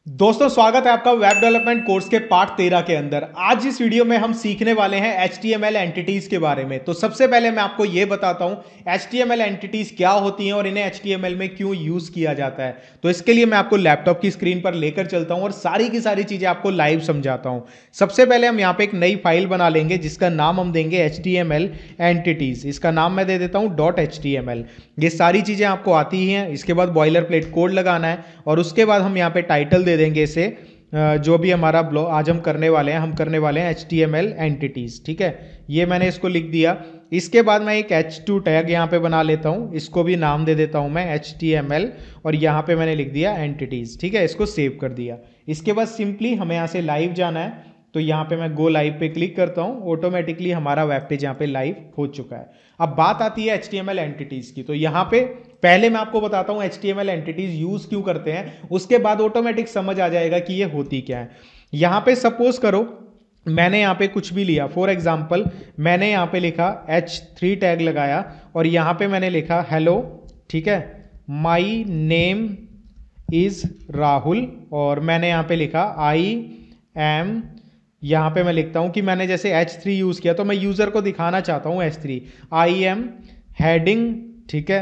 दोस्तों स्वागत है आपका वेब डेवलपमेंट कोर्स के पार्ट 13 के अंदर। आज इस वीडियो में हम सीखने वाले हैं HTML एंटिटीज के बारे में। तो सबसे पहले मैं आपको यह बताता हूं HTML एंटिटीज क्या होती हैं और इन्हें HTML में क्यों यूज किया जाता है। तो इसके लिए मैं आपको लैपटॉप की स्क्रीन पर लेकर चलता हूं और सारी की सारी चीजें आपको लाइव समझाता हूं। सबसे पहले हम यहां पर एक नई फाइल बना लेंगे जिसका नाम हम देंगे HTML एंटिटीज। इसका नाम मैं दे देता हूं .html। ये सारी चीजें आपको आती ही हैं। इसके बाद बॉयलर प्लेट कोड लगाना है और उसके बाद हम यहाँ पे टाइटल दे देंगे इसे। जो भी हमारा ब्लॉग आज हम करने वाले हैं HTML एंटिटीज। ठीक है, ये मैंने इसको लिख दिया। इसके बाद मैं एक H2 टैग यहाँ पे बना लेता हूँ, इसको भी नाम दे देता हूँ मैं HTML और यहाँ पे मैंने लिख दिया एंटिटीज। ठीक है, इसको सेव कर दिया। इसके बाद सिंपली हमें यहाँ से लाइव जाना है, तो यहाँ पे मैं गो लाइव पे क्लिक करता हूँ। ऑटोमेटिकली हमारा वेब पेज यहाँ पे लाइव हो चुका है। अब बात आती है HTML एंटिटीज की। तो यहाँ पे पहले मैं आपको बताता हूँ HTML एंटिटीज यूज क्यों करते हैं, उसके बाद ऑटोमेटिक समझ आ जाएगा कि ये होती क्या है। यहाँ पे सपोज करो मैंने यहाँ पे कुछ भी लिया, फॉर एग्जाम्पल मैंने यहाँ पे लिखा H3 टैग लगाया और यहाँ पे मैंने लिखा हेलो। ठीक है, माई नेम इज राहुल और मैंने यहाँ पे लिखा आई एम। यहाँ पे मैं लिखता हूँ कि मैंने जैसे H3 यूज़ किया तो मैं यूज़र को दिखाना चाहता हूँ H3 आई एम हेडिंग। ठीक है,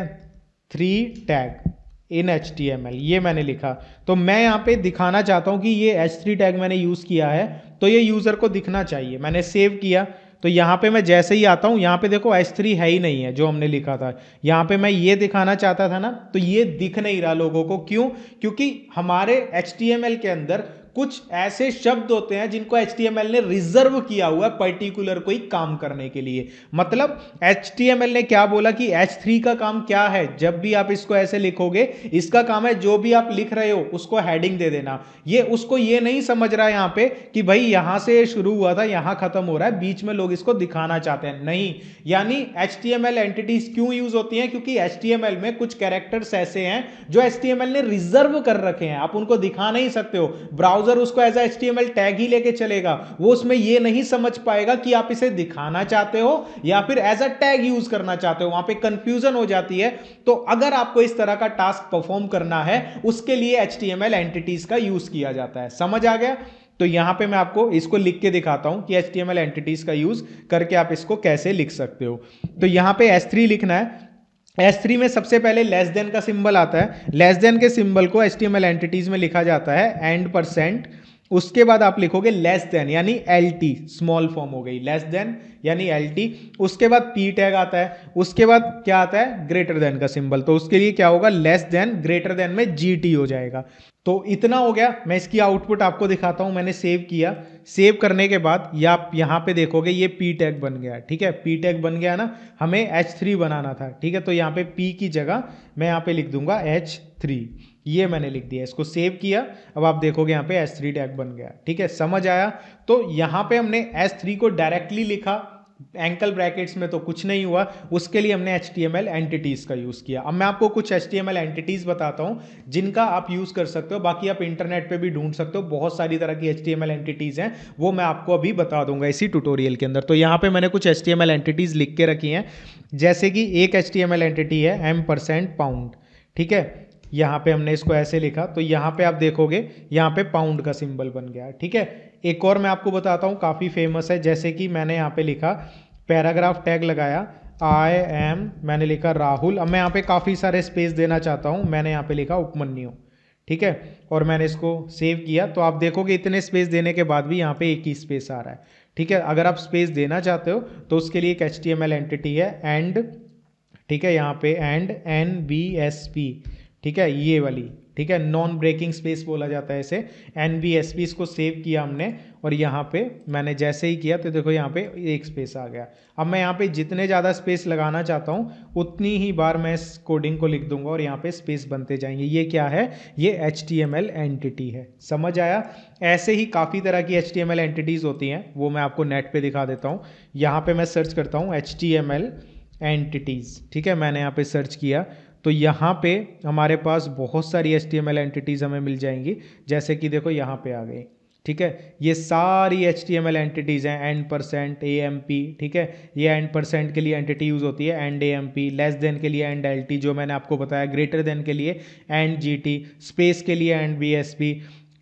3 टैग इन HTML, ये मैंने लिखा। तो मैं यहाँ पे दिखाना चाहता हूँ कि ये H3 टैग मैंने यूज़ किया है, तो ये यूज़र को दिखना चाहिए। मैंने सेव किया तो यहाँ पे मैं जैसे ही आता हूँ, यहाँ पे देखो H3 है ही नहीं है जो हमने लिखा था। यहाँ पे मैं ये दिखाना चाहता था ना, तो ये दिख नहीं रहा लोगों को। क्यों? क्योंकि हमारे HTML के अंदर कुछ ऐसे शब्द होते हैं जिनको HTML ने रिजर्व किया हुआ है पर्टिकुलर कोई काम करने के लिए। मतलब HTML ने क्या बोला कि H3 का काम क्या है, जब भी आप इसको ऐसे लिखोगे, इसका काम है जो भी आप लिख रहे हो उसको हेडिंग दे देना। ये उसको ये नहीं समझ रहा है यहाँ पे कि भाई यहां से शुरू हुआ था यहां खत्म हो रहा है, बीच में लोग इसको दिखाना चाहते हैं, नहीं। यानी HTML एंटिटीज क्यों यूज होती हैं? क्योंकि HTML में कुछ कैरेक्टर्स ऐसे हैं जो HTML ने रिजर्व कर रखे हैं, आप उनको दिखा नहीं सकते हो। ब्राउजर उसको एज HTML टैग ही लेके चलेगा, वो उसमें ये नहीं समझ पाएगा कि आप इसे दिखाना चाहते हो या फिर एज अ टैग यूज करना चाहते हो, वहां पे कंफ्यूजन हो जाती है। तो अगर आपको इस तरह का टास्क परफॉर्म करना है, उसके लिए HTML एंटिटीज का यूज किया जाता है। समझ आ गया? तो यहां पे मैं आपको इसको लिख के दिखाता हूं कि HTML एंटिटीज का यूज करके आप इसको कैसे लिख सकते हो। तो यहां पे S3 लिखना है। S3 में सबसे पहले लेस देन का सिंबल आता है। लेस देन के सिंबल को HTML एंटिटीज में लिखा जाता है एंड %। उसके बाद आप लिखोगे लेस देन यानी LT, स्मॉल फॉर्म हो गई, लेस देन यानी LT। उसके बाद P टैग आता है। उसके बाद क्या आता है? ग्रेटर देन का सिंबल। तो उसके लिए क्या होगा? लेस देन, ग्रेटर देन में GT हो जाएगा। तो इतना हो गया। मैं इसकी आउटपुट आपको दिखाता हूं। मैंने सेव किया। सेव करने के बाद या आप यहां पे देखोगे ये P टैग बन गया। ठीक है, P टैग बन गया ना, हमें H3 बनाना था। ठीक है, तो यहाँ पे P की जगह मैं यहाँ पे लिख दूंगा H3, ये मैंने लिख दिया। इसको सेव किया। अब आप देखोगे यहाँ पे S3 टैग बन गया। ठीक है, समझ आया? तो यहाँ पे हमने S3 को डायरेक्टली लिखा, एंकल ब्रैकेट्स में तो कुछ नहीं हुआ, उसके लिए हमने HTML एंटिटीज का यूज किया। अब मैं आपको कुछ HTML एंटिटीज बताता हूं जिनका आप यूज कर सकते हो। बाकी आप इंटरनेट पे भी ढूंढ सकते हो, बहुत सारी तरह की HTML एंटिटीज हैं, वो मैं आपको अभी बता दूंगा इसी ट्यूटोरियल के अंदर। तो यहाँ पे मैंने कुछ HTML एंटिटीज लिख के रखी हैं, जैसे कि एक HTML एंटिटी है M%pound। ठीक है, यहाँ पे हमने इसको ऐसे लिखा, तो यहाँ पे आप देखोगे यहाँ पे पाउंड का सिंबल बन गया। ठीक है, एक और मैं आपको बताता हूँ, काफ़ी फेमस है, जैसे कि मैंने यहाँ पे लिखा पैराग्राफ टैग लगाया, आई एम, मैंने लिखा राहुल। अब मैं यहाँ पे काफ़ी सारे स्पेस देना चाहता हूँ, मैंने यहाँ पे लिखा उपमन्यु। ठीक है, और मैंने इसको सेव किया। तो आप देखोगे इतने स्पेस देने के बाद भी यहाँ पे एक ही स्पेस आ रहा है। ठीक है, अगर आप स्पेस देना चाहते हो तो उसके लिए एक HTML एंटिटी है एंड। ठीक है, यहाँ पे एंड NBSP। ठीक है, ये वाली। ठीक है, नॉन ब्रेकिंग स्पेस बोला जाता है इसे, NBSP। इसको सेव किया हमने और यहाँ पे मैंने जैसे ही किया तो देखो यहाँ पे एक स्पेस आ गया। अब मैं यहाँ पे जितने ज़्यादा स्पेस लगाना चाहता हूँ उतनी ही बार मैं इस कोडिंग को लिख दूंगा और यहाँ पे स्पेस बनते जाएंगे। ये क्या है? ये HTML एंटिटी है। समझ आया? ऐसे ही काफ़ी तरह की HTML एंटिटीज़ होती हैं, वो मैं आपको नेट पे दिखा देता हूँ। यहाँ पे मैं सर्च करता हूँ HTML एंटिटीज़। ठीक है, मैंने यहाँ पे सर्च किया तो यहाँ पे हमारे पास बहुत सारी HTML एंटिटीज़ हमें मिल जाएंगी, जैसे कि देखो यहाँ पे आ गई। ठीक है, ये सारी HTML एंटिटीज़ हैं N% AMP। ठीक है, ये N% के लिए एंटिटी यूज़ होती है एंड AMP, लेस देन के लिए एंड LT जो मैंने आपको बताया, ग्रेटर देन के लिए एंड GT, स्पेस के लिए एंड BSP,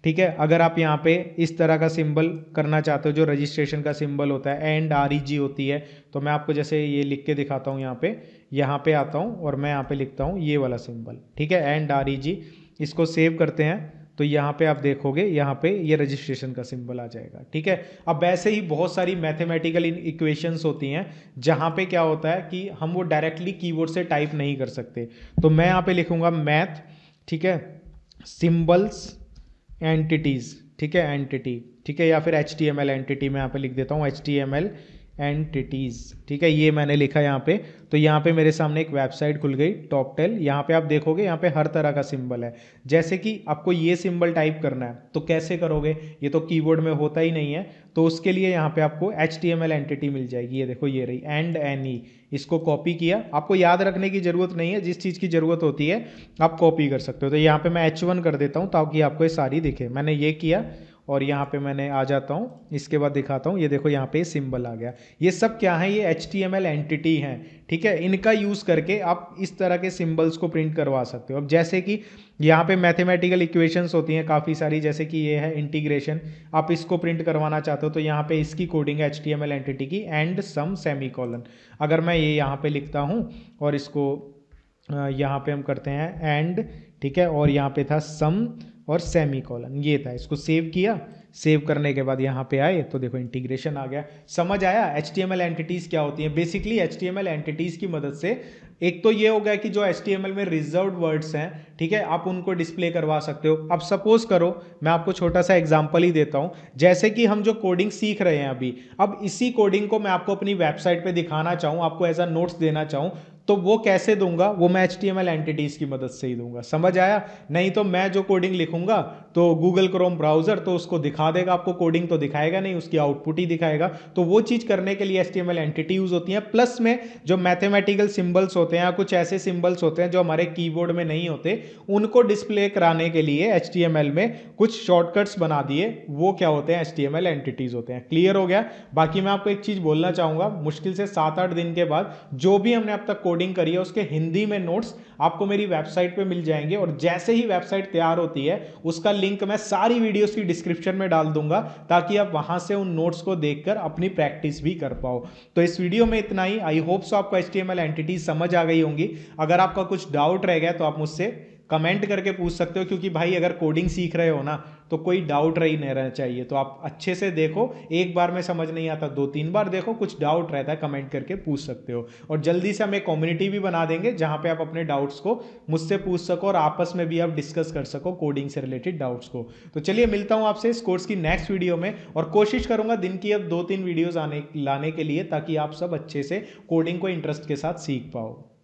ठीक है। अगर आप यहाँ पे इस तरह का सिंबल करना चाहते हो जो रजिस्ट्रेशन का सिंबल होता है, एंड REG होती है, तो मैं आपको जैसे ये लिख के दिखाता हूँ। यहाँ पे आता हूँ और मैं यहाँ पे लिखता हूँ ये वाला सिंबल, ठीक है, एंड REG। इसको सेव करते हैं तो यहाँ पे आप देखोगे यहाँ पे ये रजिस्ट्रेशन का सिंबल आ जाएगा, ठीक है। अब वैसे ही बहुत सारी मैथमेटिकल इक्वेशंस होती हैं जहाँ पे क्या होता है कि हम वो डायरेक्टली कीबोर्ड से टाइप नहीं कर सकते। तो मैं यहाँ पे लिखूंगा मैथ, ठीक है, सिंबल्स एंटिटीज, ठीक है, एंटिटी, ठीक है, या फिर HTML एंटिटी मैं यहाँ पे लिख देता हूँ, HTML एंटिटीज, ठीक है, ये मैंने लिखा यहाँ पे। तो यहाँ पे मेरे सामने एक वेबसाइट खुल गई टॉपटेल। यहाँ पे आप देखोगे यहाँ पे हर तरह का सिंबल है। जैसे कि आपको ये सिंबल टाइप करना है तो कैसे करोगे, ये तो कीबोर्ड में होता ही नहीं है। तो उसके लिए यहाँ पे आपको HTML एंटिटी मिल जाएगी, ये देखो ये रही, एंड एनी। इसको कॉपी किया, आपको याद रखने की जरूरत नहीं है, जिस चीज़ की जरूरत होती है आप कॉपी कर सकते हो। तो यहाँ पे मैं H1 कर देता हूँ ताकि आपको ये सारी दिखे। मैंने ये किया और यहाँ पे मैंने आ जाता हूँ, इसके बाद दिखाता हूँ, ये देखो यहाँ पे सिंबल आ गया। ये सब क्या है, ये HTML एंटिटी हैं, ठीक है। इनका यूज़ करके आप इस तरह के सिंबल्स को प्रिंट करवा सकते हो। अब जैसे कि यहाँ पे मैथमेटिकल इक्वेशंस होती हैं काफ़ी सारी, जैसे कि ये है इंटीग्रेशन, आप इसको प्रिंट करवाना चाहते हो तो यहाँ पे इसकी कोडिंग है HTML एंटिटी की, एंड सम सेमीकोलन। अगर मैं ये यहाँ पे लिखता हूँ और इसको यहाँ पे हम करते हैं एंड, ठीक है, और यहाँ पे था सम और सेमीकोलन, ये था। इसको सेव किया, सेव करने के बाद यहाँ पे आए तो देखो इंटीग्रेशन आ गया। समझ आया HTML एंटिटीज़ क्या होती हैं? बेसिकली HTML एंटिटीज़ की मदद से एक तो ये हो गया कि जो HTML में रिजर्व्ड वर्ड्स हैं, ठीक है, आप उनको डिस्प्ले करवा सकते हो। अब सपोज करो, मैं आपको छोटा सा एग्जांपल ही देता हूं, जैसे कि हम जो कोडिंग सीख रहे हैं अभी, अब इसी कोडिंग को मैं आपको अपनी वेबसाइट पे दिखाना चाहूँ, आपको एज अ नोट्स देना चाहूँ, तो वो कैसे दूंगा? वो मैं HTML एंटिटीज़ की मदद से ही दूंगा। समझ आया? नहीं तो मैं जो कोडिंग लिखूंगा तो गूगल क्रोम ब्राउजर तो उसको दिखा देगा आपको, कोडिंग तो दिखाएगा नहीं, उसकी आउटपुट ही दिखाएगा। तो वो चीज़ करने के लिए HTML एंटिटी यूज होती है। प्लस में जो मैथमेटिकल सिंबल्स होते हैं या कुछ ऐसे सिंबल्स होते हैं जो हमारे कीबोर्ड में नहीं होते, उनको डिस्प्ले कराने के लिए HTML में कुछ शॉर्टकट्स बना दिए, वो क्या होते हैं? HTML एंटिटीज होते हैं। क्लियर हो गया? बाकी मैं आपको एक चीज बोलना चाहूंगा, मुश्किल से 7-8 दिन के बाद जो भी हमने अब तक कोडिंग करी है उसके हिंदी में नोट्स आपको मेरी वेबसाइट पे मिल जाएंगे। और जैसे ही वेबसाइट तैयार होती है उसका लिंक मैं सारी वीडियोस की डिस्क्रिप्शन में डाल दूंगा, ताकि आप वहां से उन नोट्स को देखकर अपनी प्रैक्टिस भी कर पाओ। तो इस वीडियो में इतना ही। आई होप सो आपको HTML एंटिटी समझ आ गई होंगी। अगर आपका कुछ डाउट रह गया तो आप मुझसे कमेंट करके पूछ सकते हो, क्योंकि भाई अगर कोडिंग सीख रहे हो ना तो कोई डाउट रही नहीं रहना चाहिए। तो आप अच्छे से देखो, एक बार में समझ नहीं आता 2-3 बार देखो, कुछ डाउट रहता है कमेंट करके पूछ सकते हो। और जल्दी से हम एक कम्युनिटी भी बना देंगे जहां पे आप अपने डाउट्स को मुझसे पूछ सको और आपस में भी आप डिस्कस कर सको कोडिंग से रिलेटेड डाउट्स को। तो चलिए मिलता हूं आपसे इस कोर्स की नेक्स्ट वीडियो में, और कोशिश करूंगा दिन की अब 2-3 वीडियोज लाने के लिए, ताकि आप सब अच्छे से कोडिंग को इंटरेस्ट के साथ सीख पाओ।